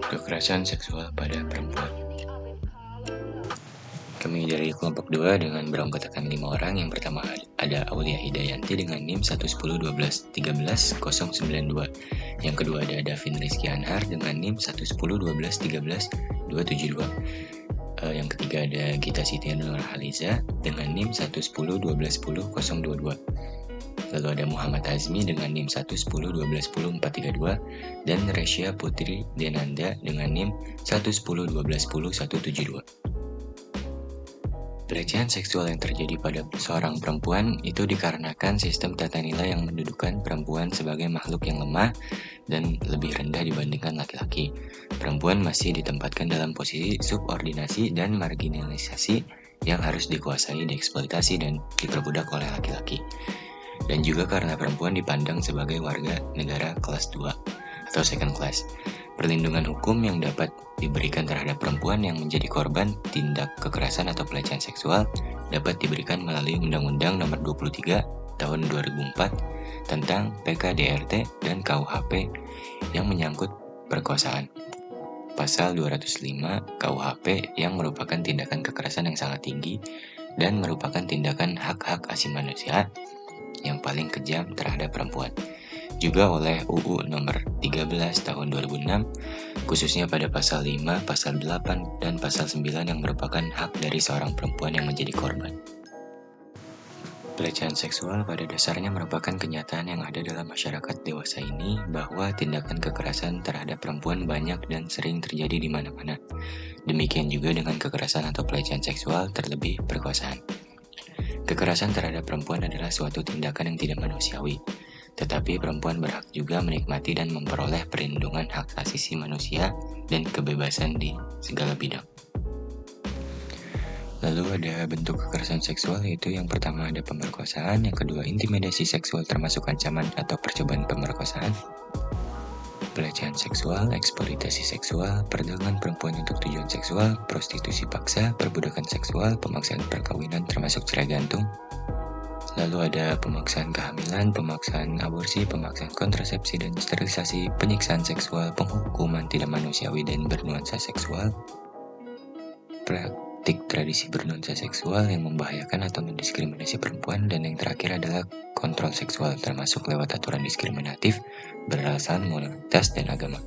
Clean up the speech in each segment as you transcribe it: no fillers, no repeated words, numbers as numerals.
Kekerasan seksual pada perempuan. Kami dari kelompok 2 dengan beranggotakan 5 orang. Yang pertama ada Aulia Hidayanti dengan NIM 11012131092. Yang kedua ada Davin Rizky Anhar dengan NIM 11012131272. Yang ketiga ada Gita Siti Nurhaliza dengan NIM 110121022. Lalu ada Muhammad Azmi dengan NIM 110121042 dan Resya Putri Denanda dengan NIM 11012107172. Pelecehan seksual yang terjadi pada seorang perempuan itu dikarenakan sistem tata nilai yang mendudukan perempuan sebagai makhluk yang lemah dan lebih rendah dibandingkan laki-laki. Perempuan masih ditempatkan dalam posisi subordinasi dan marginalisasi yang harus dikuasai, dieksploitasi, dan diperbudak oleh laki-laki. Dan juga karena perempuan dipandang sebagai warga negara kelas 2 atau second class. Perlindungan hukum yang dapat diberikan terhadap perempuan yang menjadi korban tindak kekerasan atau pelecehan seksual dapat diberikan melalui Undang-Undang Nomor 23 Tahun 2004 tentang PKDRT dan KUHP yang menyangkut perkosaan. Pasal 205 KUHP yang merupakan tindakan kekerasan yang sangat tinggi dan merupakan tindakan hak-hak asasi manusia yang paling kejam terhadap perempuan. Juga oleh UU Nomor 13 Tahun 2006, khususnya pada Pasal 5, Pasal 8, dan Pasal 9 yang merupakan hak dari seorang perempuan yang menjadi korban. Pelecehan seksual pada dasarnya merupakan kenyataan yang ada dalam masyarakat dewasa ini bahwa tindakan kekerasan terhadap perempuan banyak dan sering terjadi di mana-mana. Demikian juga dengan kekerasan atau pelecehan seksual, terlebih perkosaan. Kekerasan terhadap perempuan adalah suatu tindakan yang tidak manusiawi. Tetapi perempuan berhak juga menikmati dan memperoleh perlindungan hak asasi manusia dan kebebasan di segala bidang. Lalu ada bentuk kekerasan seksual, yaitu yang pertama ada pemerkosaan, yang kedua intimidasi seksual termasuk ancaman atau percobaan pemerkosaan, pelecehan seksual, eksploitasi seksual, perdagangan perempuan untuk tujuan seksual, prostitusi paksa, perbudakan seksual, pemaksaan perkawinan termasuk cerai gantung. Lalu ada pemaksaan kehamilan, pemaksaan aborsi, pemaksaan kontrasepsi dan sterilisasi, penyiksaan seksual, penghukuman tidak manusiawi dan bernuansa seksual, praktik tradisi bernuansa seksual yang membahayakan atau mendiskriminasi perempuan, dan yang terakhir adalah kontrol seksual termasuk lewat aturan diskriminatif beralasan moralitas dan agama.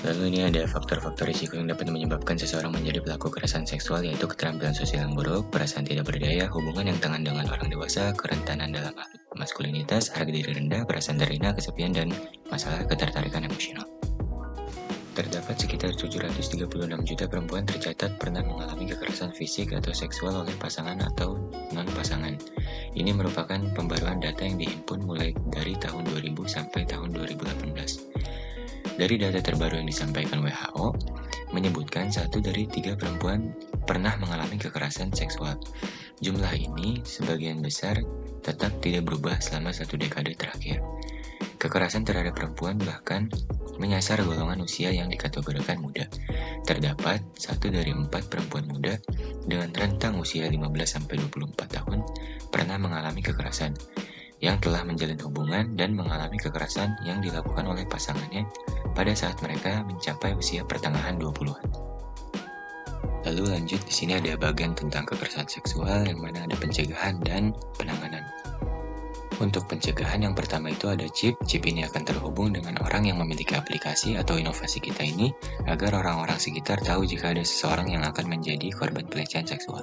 Lalu ini ada faktor-faktor risiko yang dapat menyebabkan seseorang menjadi pelaku kekerasan seksual, yaitu keterampilan sosial yang buruk, perasaan tidak berdaya, hubungan yang tengah dengan orang dewasa, kerentanan dalam maskulinitas, harga diri rendah, perasaan terhina, kesepian, dan masalah ketertarikan emosional. Terdapat sekitar 736 juta perempuan tercatat pernah mengalami kekerasan fisik atau seksual oleh pasangan atau non-pasangan. Ini merupakan pembaruan data yang dihimpun mulai dari tahun 2000 sampai tahun 2018. Dari data terbaru yang disampaikan WHO, menyebutkan 1 dari 3 perempuan pernah mengalami kekerasan seksual. Jumlah ini sebagian besar tetap tidak berubah selama 1 dekade terakhir. Kekerasan terhadap perempuan bahkan menyasar golongan usia yang dikategorikan muda. Terdapat 1 dari 4 perempuan muda dengan rentang usia 15-24 tahun pernah mengalami kekerasan, yang telah menjalin hubungan dan mengalami kekerasan yang dilakukan oleh pasangannya pada saat mereka mencapai usia pertengahan 20-an. Lalu lanjut, di sini ada bagian tentang kekerasan seksual yang mana ada pencegahan dan penanganan. Untuk pencegahan yang pertama itu ada chip. Chip ini akan terhubung dengan orang yang memiliki aplikasi atau inovasi kita ini agar orang-orang sekitar tahu jika ada seseorang yang akan menjadi korban pelecehan seksual.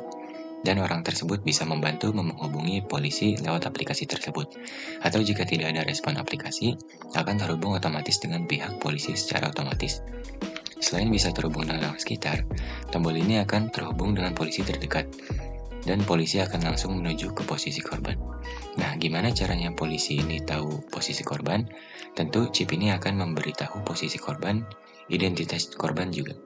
Dan orang tersebut bisa membantu menghubungi polisi lewat aplikasi tersebut. Atau jika tidak ada respon aplikasi, akan terhubung otomatis dengan pihak polisi secara otomatis. Selain bisa terhubung dengan orang sekitar, tombol ini akan terhubung dengan polisi terdekat, dan polisi akan langsung menuju ke posisi korban. Nah, gimana caranya polisi ini tahu posisi korban? Tentu chip ini akan memberitahu posisi korban, identitas korban juga.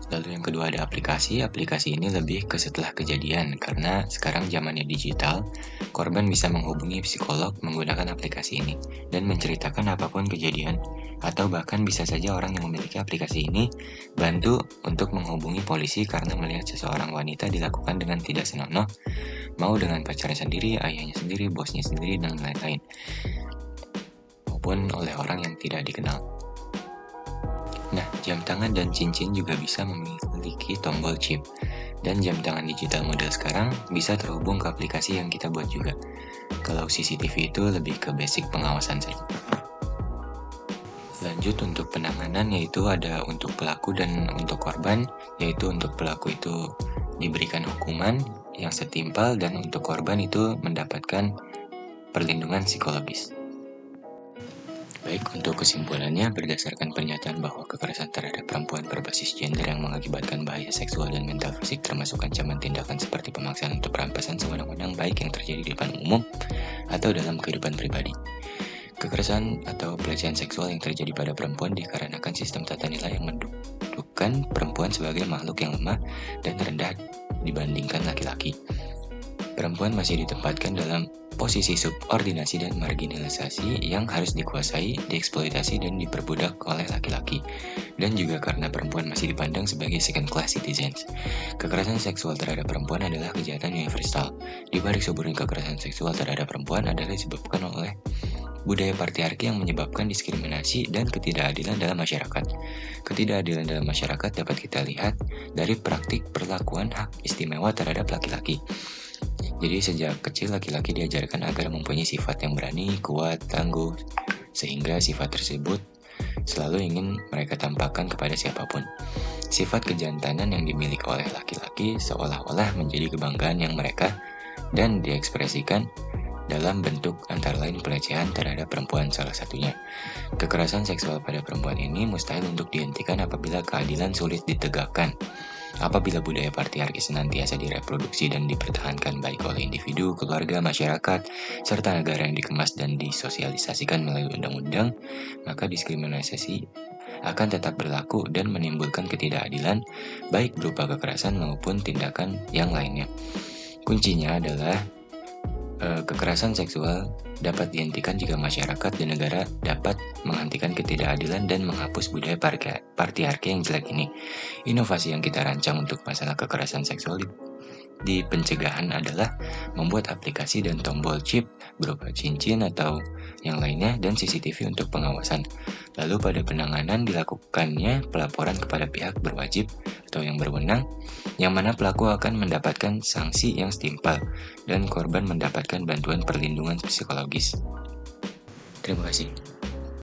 Lalu yang kedua ada aplikasi. Aplikasi ini lebih ke setelah kejadian, karena sekarang zamannya digital, korban bisa menghubungi psikolog menggunakan aplikasi ini dan menceritakan apapun kejadian, atau bahkan bisa saja orang yang memiliki aplikasi ini bantu untuk menghubungi polisi karena melihat seseorang wanita dilakukan dengan tidak senonoh, mau dengan pacarnya sendiri, ayahnya sendiri, bosnya sendiri, dan lain-lain, maupun oleh orang yang tidak dikenal. Nah, jam tangan dan cincin juga bisa memiliki tombol chip. Dan jam tangan digital model sekarang bisa terhubung ke aplikasi yang kita buat juga. Kalau CCTV itu lebih ke basic pengawasan saja. Lanjut untuk penanganan, yaitu ada untuk pelaku dan untuk korban, yaitu untuk pelaku itu diberikan hukuman yang setimpal dan untuk korban itu mendapatkan perlindungan psikologis. Baik, untuk kesimpulannya, berdasarkan pernyataan bahwa kekerasan terhadap perempuan berbasis gender yang mengakibatkan bahaya seksual dan mental fisik termasuk ancaman tindakan seperti pemaksaan untuk perampasan sewenang-wenang baik yang terjadi di depan umum atau dalam kehidupan pribadi. Kekerasan atau pelecehan seksual yang terjadi pada perempuan dikarenakan sistem tata nilai yang mendudukan perempuan sebagai makhluk yang lemah dan rendah dibandingkan laki-laki. Perempuan masih ditempatkan dalam posisi subordinasi dan marginalisasi yang harus dikuasai, dieksploitasi, dan diperbudak oleh laki-laki. Dan juga karena perempuan masih dipandang sebagai second class citizens. Kekerasan seksual terhadap perempuan adalah kejahatan universal. Di balik suburnya kekerasan seksual terhadap perempuan adalah disebabkan oleh budaya patriarki yang menyebabkan diskriminasi dan ketidakadilan dalam masyarakat. Ketidakadilan dalam masyarakat dapat kita lihat dari praktik perlakuan hak istimewa terhadap laki-laki. Jadi sejak kecil laki-laki diajarkan agar mempunyai sifat yang berani, kuat, tangguh, sehingga sifat tersebut selalu ingin mereka tampakkan kepada siapapun. Sifat kejantanan yang dimiliki oleh laki-laki seolah-olah menjadi kebanggaan yang mereka dan diekspresikan dalam bentuk antara lain pelecehan terhadap perempuan salah satunya. Kekerasan seksual pada perempuan ini mustahil untuk dihentikan apabila keadilan sulit ditegakkan. Apabila budaya patriarki senantiasa direproduksi dan dipertahankan baik oleh individu, keluarga, masyarakat, serta negara yang dikemas dan disosialisasikan melalui undang-undang, maka diskriminasi akan tetap berlaku dan menimbulkan ketidakadilan baik berupa kekerasan maupun tindakan yang lainnya. Kuncinya adalah kekerasan seksual dapat dihentikan jika masyarakat dan negara dapat menghentikan ketidakadilan dan menghapus budaya patriarki yang jelek ini. Inovasi yang kita rancang untuk masalah kekerasan seksual di pencegahan adalah membuat aplikasi dan tombol chip berupa cincin atau yang lainnya dan CCTV untuk pengawasan. Lalu pada penanganan dilakukannya pelaporan kepada pihak berwajib atau yang berwenang, yang mana pelaku akan mendapatkan sanksi yang setimpal dan korban mendapatkan bantuan perlindungan psikologis. Terima kasih.